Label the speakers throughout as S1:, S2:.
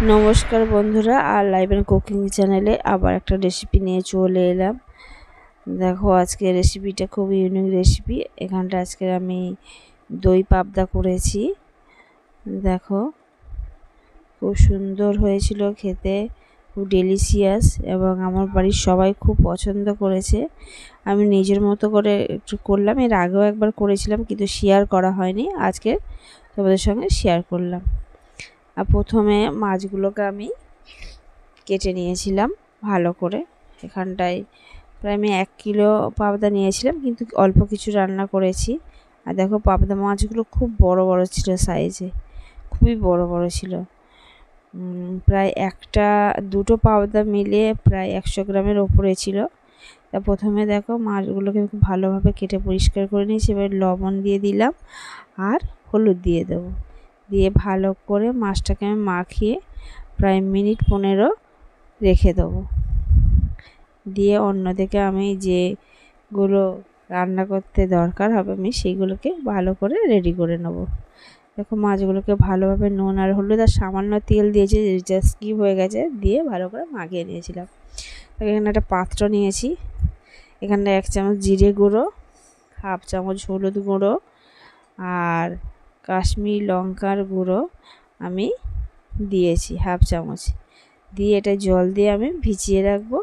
S1: নমস্কার বন্ধুরা, আর live and cooking চ্যানেলে আবার একটা রেসিপি নিয়ে চলে এলাম। দেখো, আজকে রেসিপিটা খুব ইউনিক রেসিপি। এখানটা আজকে আমি দই পাবদা করেছি। দেখো, খুব সুন্দর হয়েছিল খেতে, খুব ডেলিশিয়াস, এবং আমার বাড়ির সবাই খুব পছন্দ করেছে। আমি নিজের মতো করে একটু করলাম, এর আগেও একবার করেছিলাম কিন্তু শেয়ার করা হয়নি, আজকে তোমাদের সঙ্গে শেয়ার করলাম। আর প্রথমে মাছগুলোকে আমি কেটে নিয়েছিলাম ভালো করে। এখানটায় প্রায় আমি 1 কিলো পাবদা নিয়েছিলাম, কিন্তু অল্প কিছু রান্না করেছি। আর দেখো, পাবদা মাছগুলো খুব বড় বড় ছিল সাইজে, খুবই বড় বড় ছিল। প্রায় দুটো পাবদা মিলিয়ে প্রায় 100 গ্রামের ওপরে ছিল। তা প্রথমে দেখো, মাছগুলোকে খুব ভালোভাবে কেটে পরিষ্কার করে নিয়েছি। এবার লবণ দিয়ে দিলাম আর হলুদ দিয়ে দেবো, দিয়ে ভালো করে মাছটাকে আমি মাখিয়ে প্রায় মিনিট 15 রেখে দেবো। দিয়ে অন্যদিকে আমি যেগুলো রান্না করতে দরকার হবে আমি সেইগুলোকে ভালো করে রেডি করে নেব। দেখো, মাছগুলোকে ভালোভাবে নুন আর হলুদ আর সামান্য তেল দিয়েছি, যা স্কিপ হয়ে গেছে, দিয়ে ভালো করে মাখিয়ে নিয়েছিলাম। এখানে একটা পাত্র নিয়েছি, এখানে 1 চামচ জিরে গুঁড়ো, 1/2 চামচ হলুদ গুঁড়ো আর কাশ্মীরি লঙ্কার গুঁড়ো আমি দিয়েছি 1/2 চামচ। দিয়ে এটা জল দিয়ে আমি ভিজিয়ে রাখবো।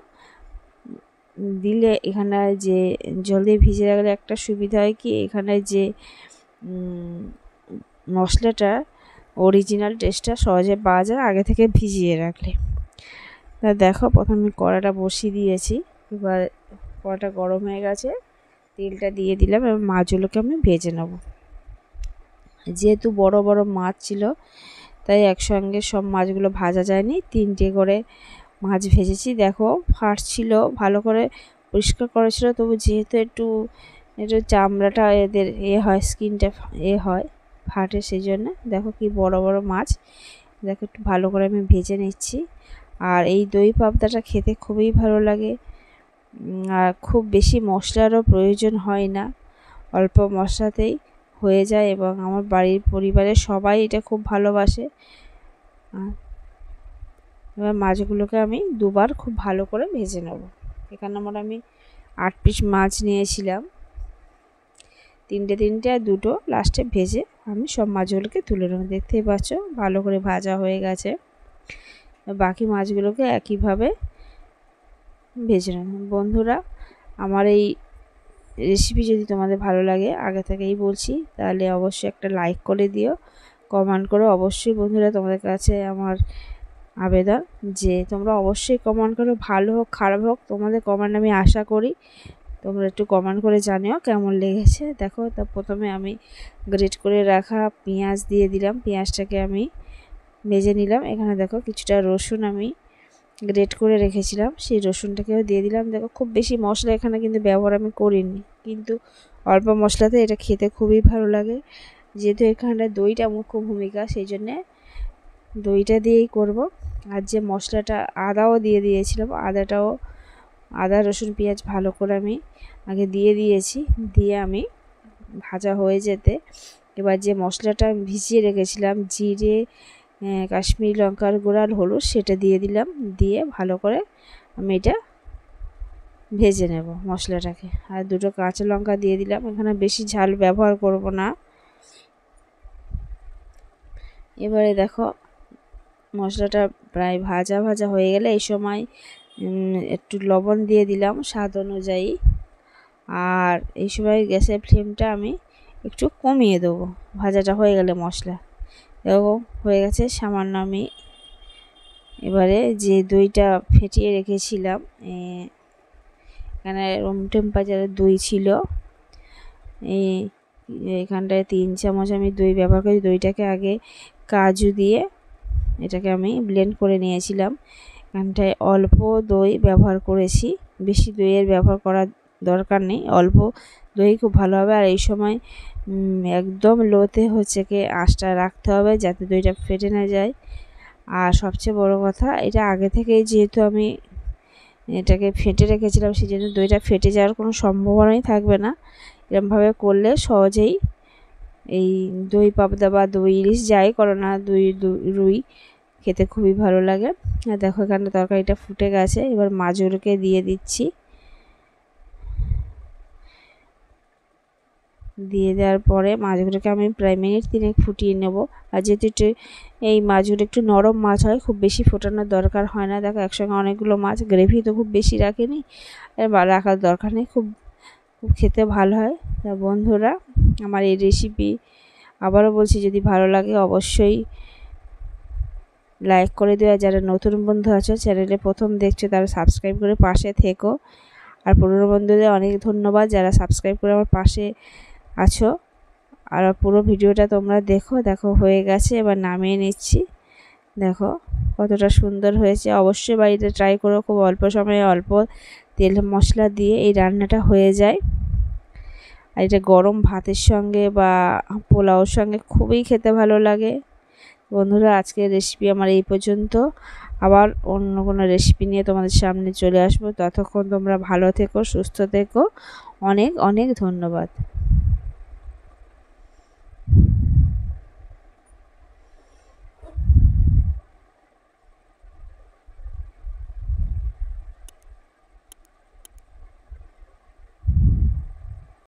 S1: দিলে এখানে যে জল দিয়ে ভিজিয়ে রাখলে একটা সুবিধা হয় কি, এখানে যে মশলাটা অরিজিনাল টেস্টটা সহজে পাওয়া যায় আগে থেকে ভিজিয়ে রাখলে। তা দেখো, প্রথমে কড়াটা বসিয়ে দিয়েছি। এবার কড়াটা গরম হয়ে গেছে, তেলটা দিয়ে দিলাম এবং মাছগুলোকে আমি ভেজে নেব। যেহেতু বড় বড় মাছ ছিল, তাই একসঙ্গে সব মাছগুলো ভাজা যায়নি, 3টে করে মাছ ভেজেছি। দেখো, ফাটছিল, ভালো করে পরিষ্কার করেছিল, তবু যেহেতু একটু চামড়াটা এদের হয়, স্কিনটা হয়, ফাটে, সেই জন্য দেখো কি বড় বড় মাছ। দেখো, একটু ভালো করে আমি ভেজে নিচ্ছি। আর এই দই পাবদাটা খেতে খুবই ভালো লাগে, আর খুব বেশি মশলারও প্রয়োজন হয় না, অল্প মশলাতেই হয়ে যায়, এবং আমার বাড়ির পরিবারের সবাই এটা খুব ভালোবাসে। এবার মাছগুলোকে আমি দুবার খুব ভালো করে ভেজে নেব। এখানে আমি 8 পিস মাছ নিয়েছিলাম, 3টে আর 2টো লাস্টে ভেজে আমি সব মাছগুলোকে তুলে নেব। দেখতেই পাচ্ছ ভালো করে ভাজা হয়ে গেছে। বাকি মাছগুলোকে একইভাবে ভেজে নেব। বন্ধুরা, আমার এই রেসিপি যদি তোমাদের ভালো লাগে, আগে থেকেই বলছি, তাহলে অবশ্যই একটা লাইক করে দিও, কমেন্ট করো। অবশ্যই বন্ধুরা, তোমাদের কাছে আমার আবেদন যে তোমরা অবশ্যই কমেন্ট করো, ভালো হোক খারাপ হোক, তোমাদের কমেন্ট আমি আশা করি। তোমরা একটু কমেন্ট করে জানিও কেমন লেগেছে। দেখো, তা প্রথমে আমি গ্রেট করে রাখা পেঁয়াজ দিয়ে দিলাম, পেঁয়াজটাকে আমি ভেজে নিলাম। এখানে দেখো, কিছুটা রসুন আমি গ্রেট করে রেখেছিলাম, সেই রসুনটাকেও দিয়ে দিলাম। দেখো, খুব বেশি মশলা এখানে কিন্তু ব্যবহার আমি করিনি, কিন্তু অল্প মশলাতে এটা খেতে খুবই ভালো লাগে। যেহেতু এখানে দইটা মুখ্য ভূমিকা, সেই জন্যে দইটা দিয়েই করব। আর যে মশলাটা আদাও দিয়ে দিয়েছিলাম, আদা রসুন পেঁয়াজ ভালো করে আমি আগে দিয়ে দিয়েছি। দিয়ে আমি ভাজা হয়ে যেতে এবার যে মশলাটা ভিজিয়ে রেখেছিলাম, জিরে, কাশ্মীরি লঙ্কার গুঁড়ো আর হলুদ, সেটা দিয়ে দিলাম। দিয়ে ভালো করে আমি এটা ভেজে নেব মশলাটাকে। আর 2টো কাঁচা লঙ্কা দিয়ে দিলাম, এখানে বেশি ঝাল ব্যবহার করব না। এবারে দেখো, মশলাটা প্রায় ভাজা ভাজা হয়ে গেলে এই সময় একটু লবণ দিয়ে দিলাম স্বাদ অনুযায়ী। আর এই সময় গ্যাসের ফ্লেমটা আমি একটু কমিয়ে দেবো ভাজাটা হয়ে গেলে। মশলা এরকম হয়ে গেছে সামান্য। আমি এবারে যে দইটা ফেটিয়ে রেখেছিলাম, এখানে রুম টেম্পারেচারের দই ছিল, এখানটায় 3 চামচ আমি দই ব্যবহার করি। দইটাকে আগে কাজু দিয়ে এটাকে আমি ব্লেন্ড করে নিয়েছিলাম। এখানটায় অল্প দই ব্যবহার করেছি, বেশি দইয়ের ব্যবহার করার দরকার নেই, অল্প দই খুব ভালো হবে। আর এই সময় একদম লোতে আঁচটা রাখতে হবে, যাতে দইটা ফেটে না যায়। আর সবচেয়ে বড় কথা, এটা আগে থেকেই যেহেতু আমি এটাকে ফেটে রেখেছিলাম, সেই জন্য দইটা ফেটে যাওয়ার কোনো সম্ভাবনাই থাকবে না। এরকমভাবে করলে সহজেই এই দই পাবদা বা দই ইলিশ যাই করো না, রুই খেতে খুবই ভালো লাগে। আর দেখো এখানে তরকারিটা ফুটে গেছে, এবার মাছগুলোকে দিয়ে দিচ্ছি। দিয়ে দেওয়ার পরে মাছগুলোকে আমি প্রায় মিনিট 3 ফুটিয়ে নেব। আর যেহেতু এই মাছগুলো একটু নরম মাছ হয়, খুব বেশি ফোটানোর দরকার হয় না। দেখো একসঙ্গে অনেকগুলো মাছ, গ্রেভি তো খুব বেশি রাখিনি, এবার রাখার দরকার নেই, খুব খেতে ভালো হয়। তা বন্ধুরা, আমার এই রেসিপি আবারও বলছি, যদি ভালো লাগে অবশ্যই লাইক করে দেওয়া। যারা নতুন বন্ধু আছো, চ্যানেলে প্রথম দেখছো, তারা সাবস্ক্রাইব করে পাশে থেকো। আর পুরনো বন্ধুদের অনেক ধন্যবাদ যারা সাবস্ক্রাইব করে আমার পাশে আছো। আর পুরো ভিডিওটা তোমরা দেখো হয়ে গেছে, এবার নামিয়ে নিচ্ছি। দেখো কতটা সুন্দর হয়েছে। অবশ্যই বাড়িতে ট্রাই করো, খুব অল্প সময়ে অল্প তেল মশলা দিয়ে এই রান্নাটা হয়ে যায়। আর এটা গরম ভাতের সঙ্গে বা পোলাওর সঙ্গে খুবই খেতে ভালো লাগে। বন্ধুরা, আজকের রেসিপি আমার এই পর্যন্ত। আবার অন্য কোনো রেসিপি নিয়ে তোমাদের সামনে চলে আসবো। ততক্ষণ তোমরা ভালো থেকো, সুস্থ থেকো। অনেক অনেক ধন্যবাদ।